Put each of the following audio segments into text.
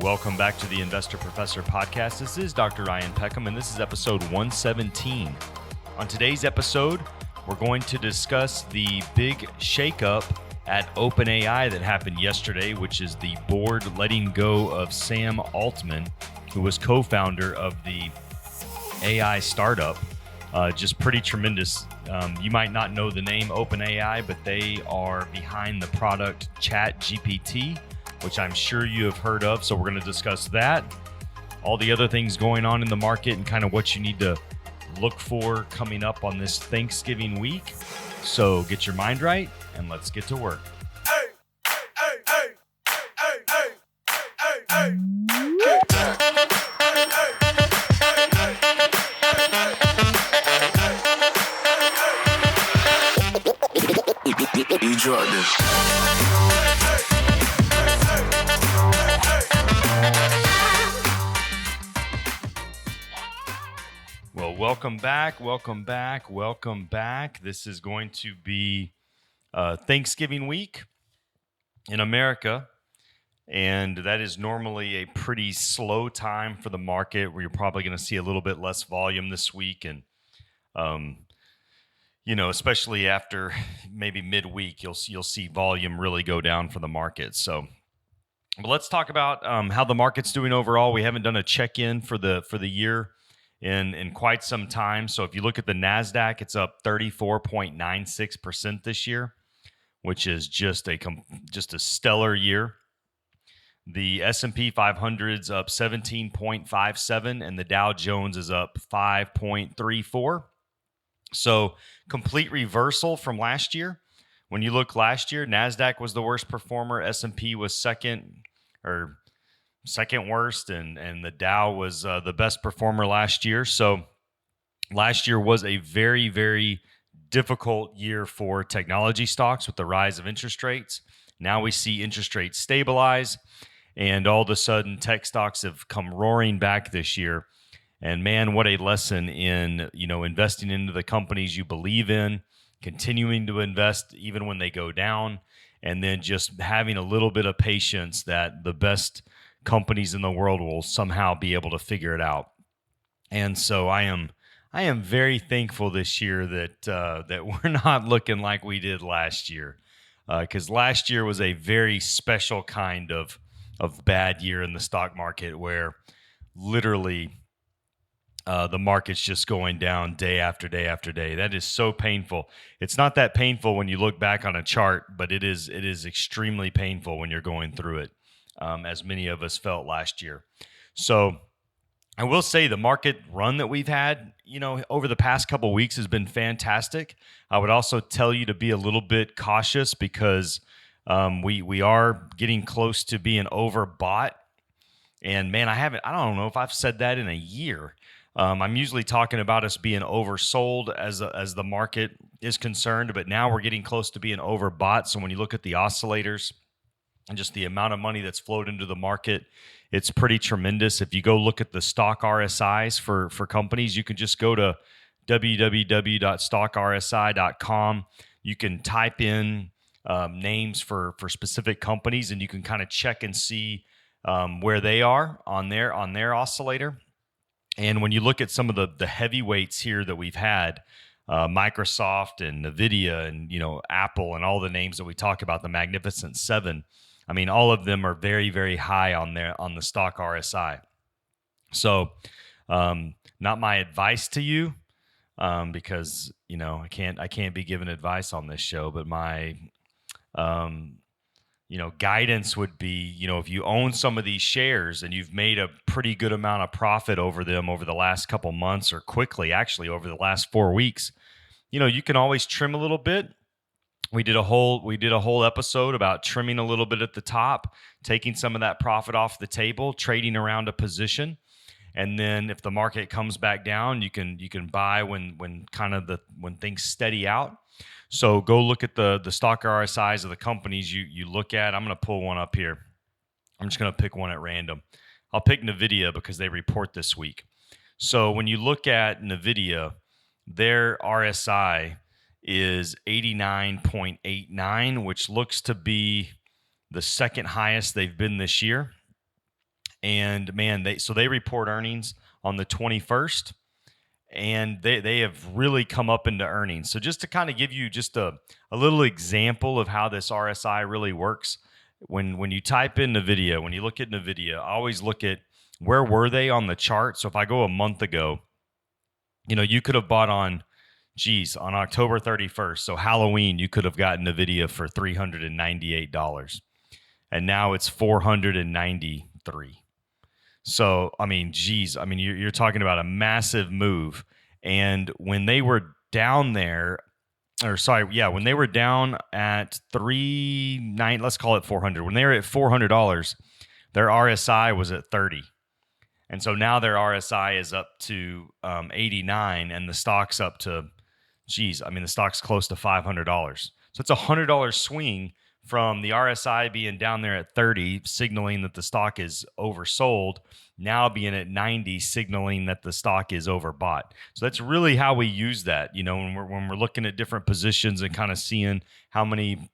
Welcome back to the Investor Professor podcast. This is Dr. Ryan Peckham, and this is episode 117. On today's episode, we're going to discuss the big shakeup at OpenAI that happened yesterday, which is the board letting go of Sam Altman, who was co-founder of the AI startup. Just pretty tremendous. You might not know the name OpenAI, but they are behind the product Chatgpt, which I'm sure you have heard of. So we're going to discuss that, all the other things going on in the market, and kind of what you need to look for coming up on this Thanksgiving week. So get your mind right and let's get to work. Well, welcome back. This is going to be Thanksgiving week in America, and that is normally a pretty slow time for the market where you're probably going to see a little bit less volume this week, and especially after maybe midweek, you'll see volume really go down for the market. So, but let's talk about how the market's doing overall. We haven't done a check-in for the year in quite some time. So if you look at the NASDAQ, it's up 34.96% this year, which is just a stellar year. The S&P 500's up 17.57, and the Dow Jones is up 5.34. So complete reversal from last year. When you look last year, NASDAQ was the worst performer, S&P was second worst, and the Dow was the best performer last year. So last year was a very, very difficult year for technology stocks with the rise of interest rates. Now we see interest rates stabilize, and all of a sudden tech stocks have come roaring back this year. And man, what a lesson in investing into the companies you believe in, continuing to invest even when they go down, and then just having a little bit of patience that the best companies in the world will somehow be able to figure it out. And so I am very thankful this year that we're not looking like we did last year, because last year was a very special kind of bad year in the stock market where literally the market's just going down day after day after day. That is so painful. It's not that painful when you look back on a chart, but it is extremely painful when you're going through it. As many of us felt last year. So I will say the market run that we've had, over the past couple of weeks has been fantastic. I would also tell you to be a little bit cautious because we are getting close to being overbought. And man, I don't know if I've said that in a year. I'm usually talking about us being oversold as the market is concerned, but now we're getting close to being overbought. So when you look at the oscillators, and just the amount of money that's flowed into the market, it's pretty tremendous. If you go look at the stock RSIs for companies, you can just go to www.stockrsi.com. You can type in names for specific companies, and you can kind of check and see where they are on their oscillator. And when you look at some of the heavyweights here that we've had, Microsoft and NVIDIA and Apple and all the names that we talk about, the Magnificent Seven, I mean, all of them are very, very high on the stock RSI. So, not my advice to you, because I can't be giving advice on this show. But my, guidance would be, if you own some of these shares and you've made a pretty good amount of profit over them over the last couple months, or quickly actually over the last 4 weeks, you can always trim a little bit. We did a whole episode about trimming a little bit at the top, taking some of that profit off the table, trading around a position, and then if the market comes back down, you can buy when things steady out. So go look at the stock RSIs of the companies you look at. I'm going to pull one up here. I'm just going to pick one at random. I'll pick NVIDIA because they report this week. So when you look at NVIDIA, their RSI is 89.89, which looks to be the second highest they've been this year. And man, they report earnings on the 21st, and they have really come up into earnings. So just to kind of give you just a little example of how this RSI really works, when you type in NVIDIA, when you look at NVIDIA, I always look at where were they on the chart. So if I go a month ago, you could have bought on October 31st, so Halloween, you could have gotten NVIDIA for $398, and now it's $493. So, you're talking about a massive move. And when they were down there, when they were down at let's call it 400. When they were at $400, their RSI was at 30. And so now their RSI is up to 89, and the stock's up to, the stock's close to $500. So it's a $100 swing from the RSI being down there at 30, signaling that the stock is oversold, now being at 90, signaling that the stock is overbought. So that's really how we use that, when we're looking at different positions and kind of seeing how many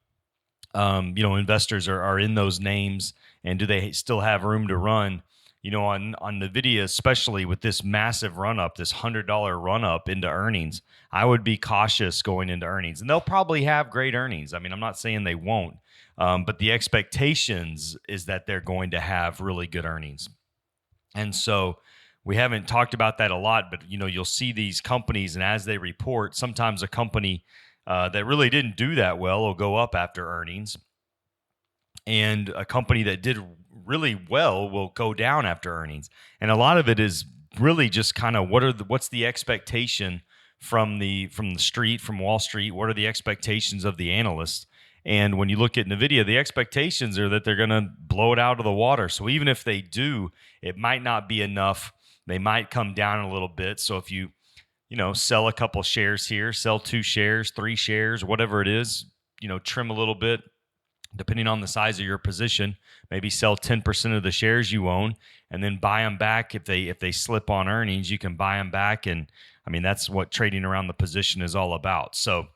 investors are in those names, and do they still have room to run. On NVIDIA, especially with this massive run up, this $100 run up into earnings, I would be cautious going into earnings. And they'll probably have great earnings. I'm not saying they won't, but the expectations is that they're going to have really good earnings. And so we haven't talked about that a lot, but you'll see these companies, and as they report, sometimes a company that really didn't do that well will go up after earnings, and a company that did really well will go down after earnings. And a lot of it is really just kind of what's the expectation from the street, from Wall Street? What are the expectations of the analysts? And when you look at NVIDIA, the expectations are that they're going to blow it out of the water. So even if they do, it might not be enough. They might come down a little bit. So if you sell a couple shares here, sell 2 shares, 3 shares, whatever it is, trim a little bit, depending on the size of your position, maybe sell 10% of the shares you own, and then buy them back. If they slip on earnings, you can buy them back. And that's what trading around the position is all about. So,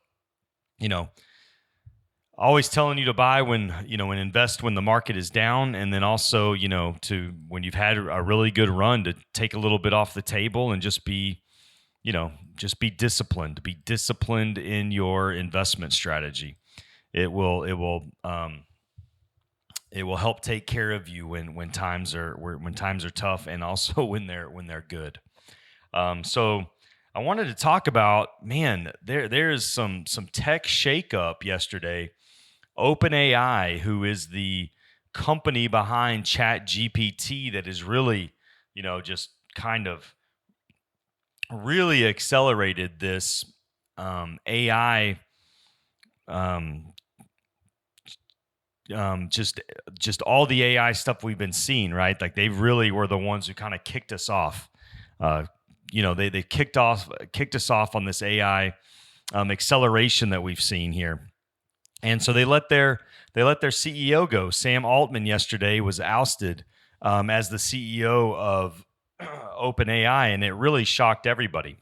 always telling you to buy and invest when the market is down. And then also, to when you've had a really good run, to take a little bit off the table and just be disciplined. Be disciplined in your investment strategy. It will help take care of you when times are tough, and also when they're good. So I wanted to talk about, there is some tech shakeup yesterday. OpenAI, who is the company behind Chatgpt, that is really just kind of really accelerated this AI. Just all the AI stuff we've been seeing, right? Like they really were the ones who kind of kicked us off. They kicked us off on this AI acceleration that we've seen here. And so they let their CEO go. Sam Altman yesterday was ousted as the CEO of OpenAI, and it really shocked everybody.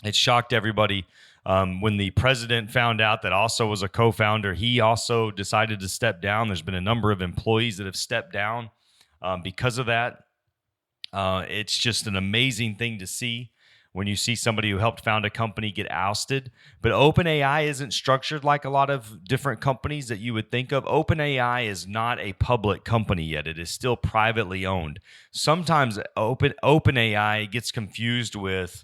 It shocked everybody. When the president found out that also was a co-founder, he also decided to step down. There's been a number of employees that have stepped down because of that. It's just an amazing thing to see when you see somebody who helped found a company get ousted. But OpenAI isn't structured like a lot of different companies that you would think of. OpenAI is not a public company yet. It is still privately owned. Sometimes OpenAI gets confused with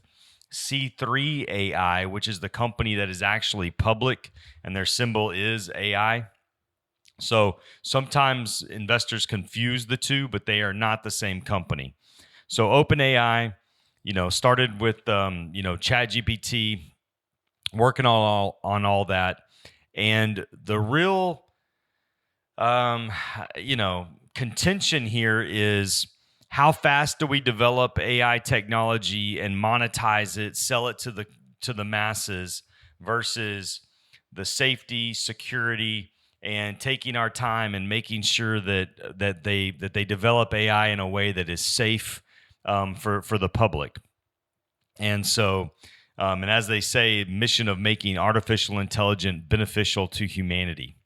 C3 AI, which is the company that is actually public, and their symbol is AI. So sometimes investors confuse the two, but they are not the same company. So OpenAI, started with Chatgpt, working on all that, and the real contention here is, how fast do we develop AI technology and monetize it, sell it to the masses, versus the safety, security, and taking our time and making sure that they develop AI in a way that is safe for the public. And so, and as they say, mission of making artificial intelligence beneficial to humanity.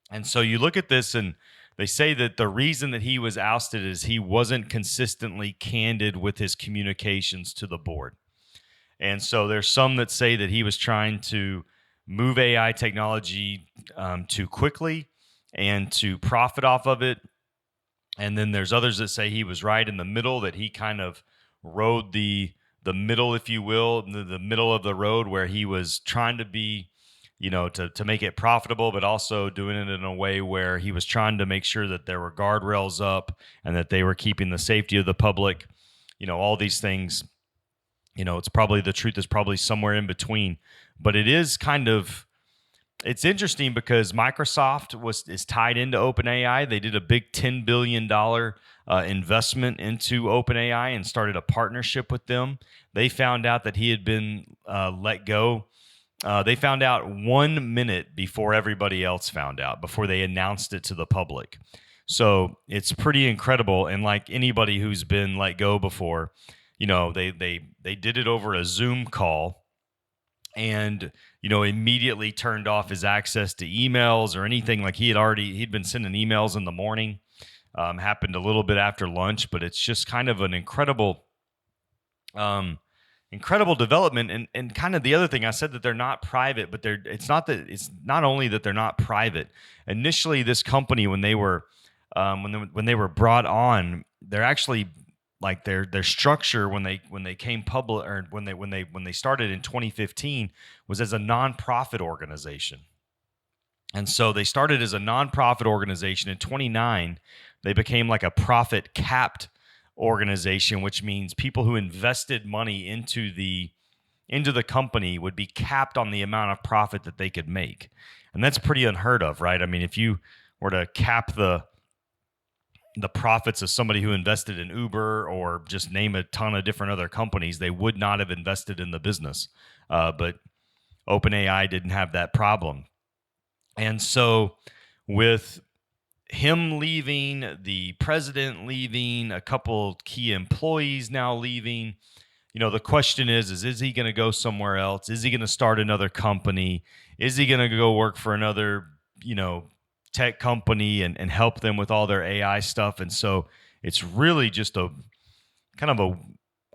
And so you look at this, and They say that the reason that he was ousted is he wasn't consistently candid with his communications to the board. And so there's some that say that he was trying to move AI technology too quickly and to profit off of it. And then there's others that say he was right in the middle, that he kind of rode the middle, if you will, the middle of the road, where he was trying to be, to make it profitable, but also doing it in a way where he was trying to make sure that there were guardrails up and that they were keeping the safety of the public. All these things, it's probably, the truth is probably somewhere in between. But it's interesting because Microsoft is tied into OpenAI. They did a big $10 billion investment into OpenAI and started a partnership with them. They found out that he had been let go. They found out 1 minute before everybody else found out, before they announced it to the public. So it's pretty incredible. And like anybody who's been let go before, they did it over a Zoom call, and immediately turned off his access to emails or anything. Like he'd been sending emails in the morning. Happened a little bit after lunch, but it's just kind of an incredible development. And kind of the other thing, I said that they're not private, but it's not only that they're not private. Initially, this company, when they were brought on, they're actually, like, their structure when they came public, or when they started in 2015, was as a nonprofit organization. And so they started as a nonprofit organization. In 29, they became like a profit capped organization, which means people who invested money into the company would be capped on the amount of profit that they could make. And that's pretty unheard of, right? I mean, if you were to cap the profits of somebody who invested in Uber, or just name a ton of different other companies, they would not have invested in the business. But OpenAI didn't have that problem. And so with him leaving, the president leaving, a couple key employees now leaving, the question is he going to go somewhere else? Is he going to start another company? Is he going to go work for another, tech company and help them with all their AI stuff? And so it's really just a kind of a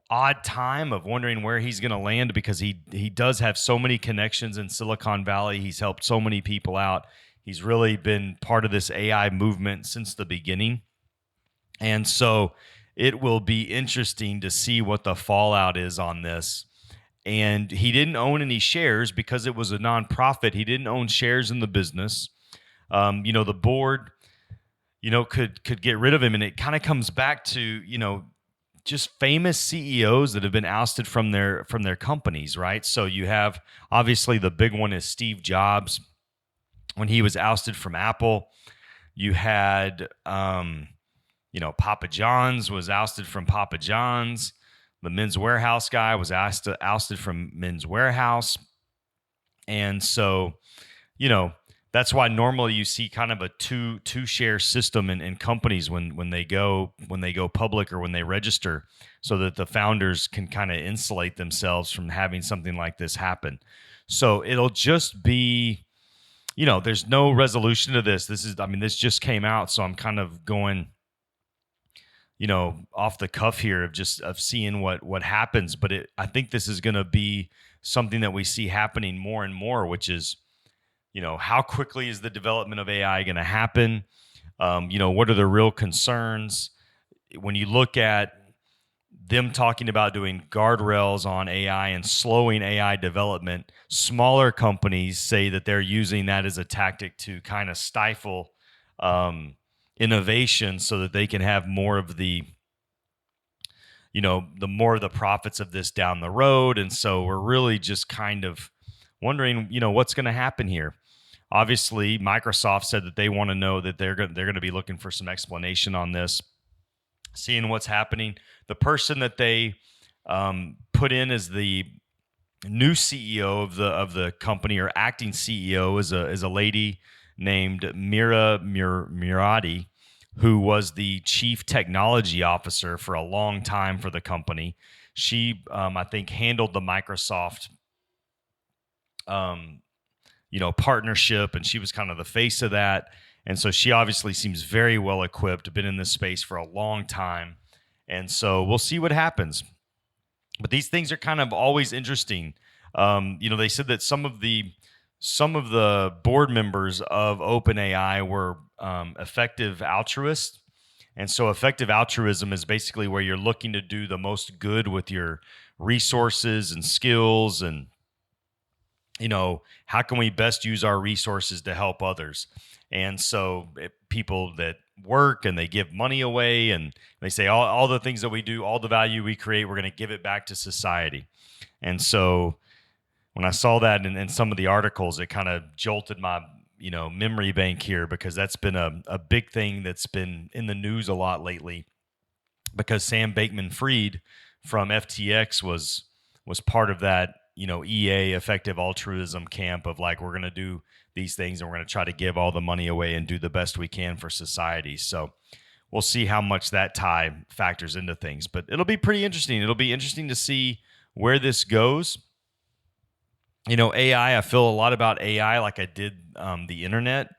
odd time of wondering where he's going to land, because he does have so many connections in Silicon Valley. He's helped so many people out. He's really been part of this AI movement since the beginning. And so it will be interesting to see what the fallout is on this. And he didn't own any shares because it was a nonprofit. He didn't own shares in the business. The board, could get rid of him. And it kind of comes back to, just famous CEOs that have been ousted from their companies, right? So you have, obviously, the big one is Steve Jobs, when he was ousted from Apple. You had, Papa John's was ousted from Papa John's. The Men's Warehouse guy was ousted from Men's Warehouse. And so, that's why normally you see kind of a two share system in companies when they go public or when they register, so that the founders can kind of insulate themselves from having something like this happen. So it'll just be, there's no resolution to this. This just came out, so I'm kind of going, off the cuff here of seeing what happens. But I think this is going to be something that we see happening more and more, which is, how quickly is the development of AI going to happen? What are the real concerns? When you look at them talking about doing guardrails on AI and slowing AI development, smaller companies say that they're using that as a tactic to kind of stifle innovation, so that they can have more of the more of the profits of this down the road. And so we're really just kind of wondering, what's going to happen here. Obviously, Microsoft said that they want to know, that they're going to be looking for some explanation on this, seeing what's happening. The person that they put in as the new CEO of the company, or acting CEO, is a lady named Mira Murati, who was the chief technology officer for a long time for the company. She, I think, handled the Microsoft partnership, and she was kind of the face of that. And so she obviously seems very well equipped, been in this space for a long time. And so we'll see what happens. But these things are kind of always interesting. They said that some of the board members of OpenAI were effective altruists. And so effective altruism is basically where you're looking to do the most good with your resources and skills, and how can we best use our resources to help others. And so people that work and they give money away, and they say all the things that we do, all the value we create, we're going to give it back to society. And so when I saw that in some of the articles, it kind of jolted my memory bank here, because that's been a big thing that's been in the news a lot lately, because Sam Bankman-Fried from FTX was part of that EA, effective altruism camp of like, we're going to do these things and we're going to try to give all the money away and do the best we can for society. So we'll see how much that tie factors into things, but it'll be pretty interesting. It'll be interesting to see where this goes. AI, I feel a lot about AI like I did the internet.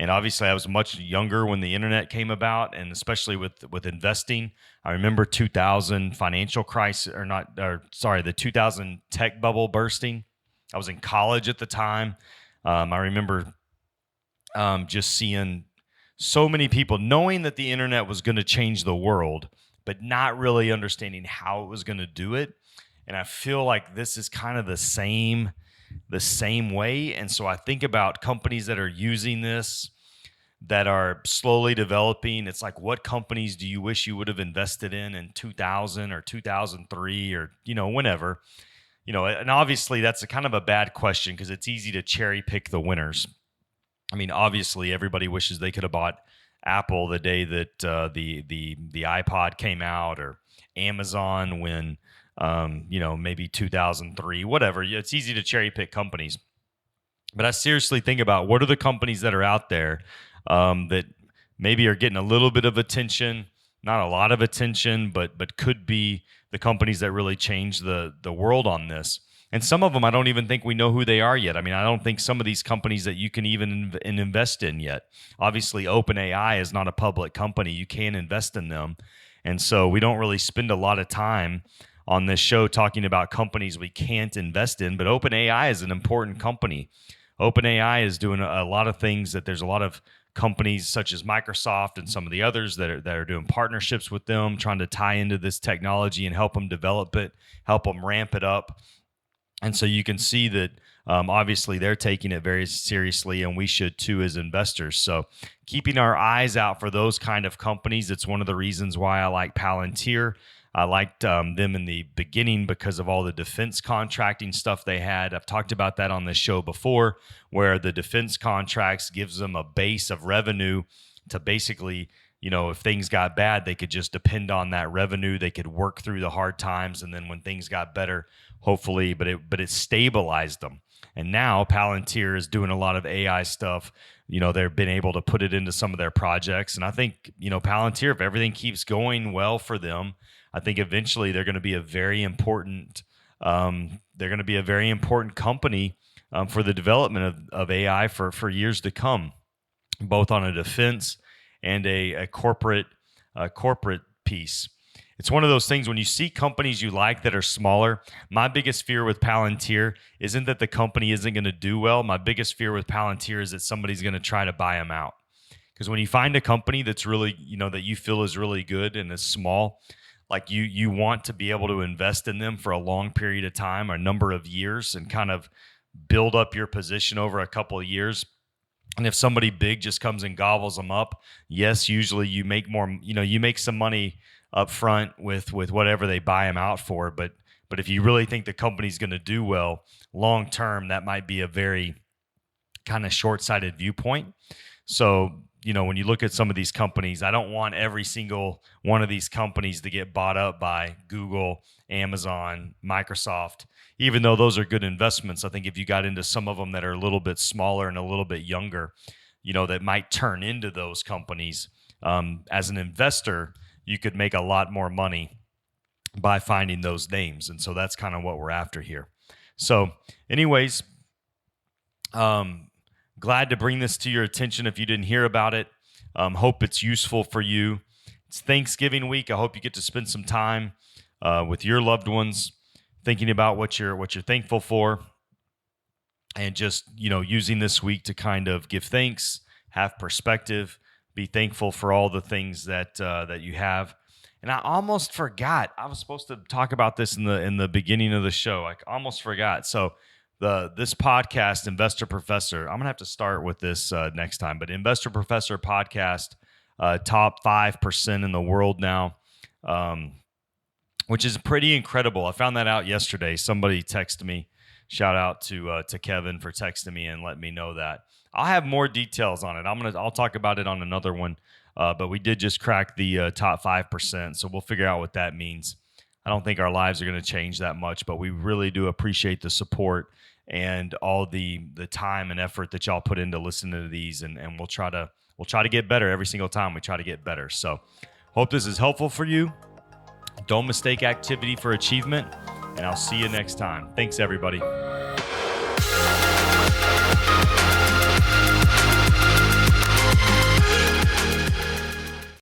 And obviously, I was much younger when the internet came about, and especially with investing. I remember 2000 financial crisis, the 2000 tech bubble bursting. I was in college at the time. I remember just seeing so many people knowing that the internet was going to change the world, but not really understanding how it was going to do it. And I feel like this is kind of the same way. And so I think about companies that are using this, that are slowly developing. It's like, what companies do you wish you would have invested in 2000 or 2003 or, whenever? And obviously that's a kind of a bad question, because it's easy to cherry pick the winners. I mean, obviously everybody wishes they could have bought Apple the day that the iPod came out, or Amazon when maybe 2003, whatever. It's easy to cherry pick companies. But I seriously think about, what are the companies that are out there that maybe are getting a little bit of attention, not a lot of attention, but could be the companies that really change the world on this. And some of them, I don't even think we know who they are yet. I mean, I don't think some of these companies that you can even invest in yet. Obviously, OpenAI is not a public company. You can't invest in them. And so we don't really spend a lot of time on this show talking about companies we can't invest in, but OpenAI is an important company. OpenAI is doing a lot of things that there's a lot of companies such as Microsoft and some of the others that are doing partnerships with them, trying to tie into this technology and help them develop it, help them ramp it up. And so you can see that obviously they're taking it very seriously, and we should too as investors. So keeping our eyes out for those kind of companies. It's one of the reasons why I like Palantir. I liked them in the beginning because of all the defense contracting stuff they had. I've talked about that on this show before, where the defense contracts gives them a base of revenue to basically, if things got bad, they could just depend on that revenue. They could work through the hard times, and then when things got better, hopefully, but it stabilized them. And now Palantir is doing a lot of AI stuff. They've been able to put it into some of their projects. And I think, Palantir, if everything keeps going well for them, I think eventually they're going to be a very important company for the development of AI for years to come, both on a defense and a corporate piece. It's one of those things, when you see companies you like that are smaller. My biggest fear with Palantir isn't that the company isn't going to do well. My biggest fear with Palantir is that somebody's going to try to buy them out. Because when you find a company that's really, that you feel is really good and is small, like you want to be able to invest in them for a long period of time, a number of years, and kind of build up your position over a couple of years. And if somebody big just comes and gobbles them up, yes, usually you make more, you make some money up front with whatever they buy them out for. But if you really think the company's going to do well long term, that might be a very kind of short-sighted viewpoint. So, when you look at some of these companies, I don't want every single one of these companies to get bought up by Google, Amazon, Microsoft. Even though those are good investments, I think if you got into some of them that are a little bit smaller and a little bit younger, that might turn into those companies, as an investor, you could make a lot more money by finding those names. And so that's kind of what we're after here. So anyways, Glad to bring this to your attention if you didn't hear about it. Hope it's useful for you. It's Thanksgiving week. I hope you get to spend some time with your loved ones, thinking about what you're thankful for, and just using this week to kind of give thanks, have perspective, be thankful for all the things that you have. And I almost forgot. I was supposed to talk about this in the beginning of the show. I almost forgot. So this podcast, Investor Professor, I'm gonna have to start with this next time. But Investor Professor podcast, top 5% in the world now, which is pretty incredible. I found that out yesterday. Somebody texted me. Shout out to Kevin for texting me and letting me know that. I'll have more details on it. I'll talk about it on another one. But we did just crack the top 5%, so we'll figure out what that means. I don't think our lives are going to change that much, but we really do appreciate the support and all the time and effort that y'all put into listening to these, and we'll try to get better every single time. We try to get better. So, hope this is helpful for you. Don't mistake activity for achievement, and I'll see you next time. Thanks, everybody.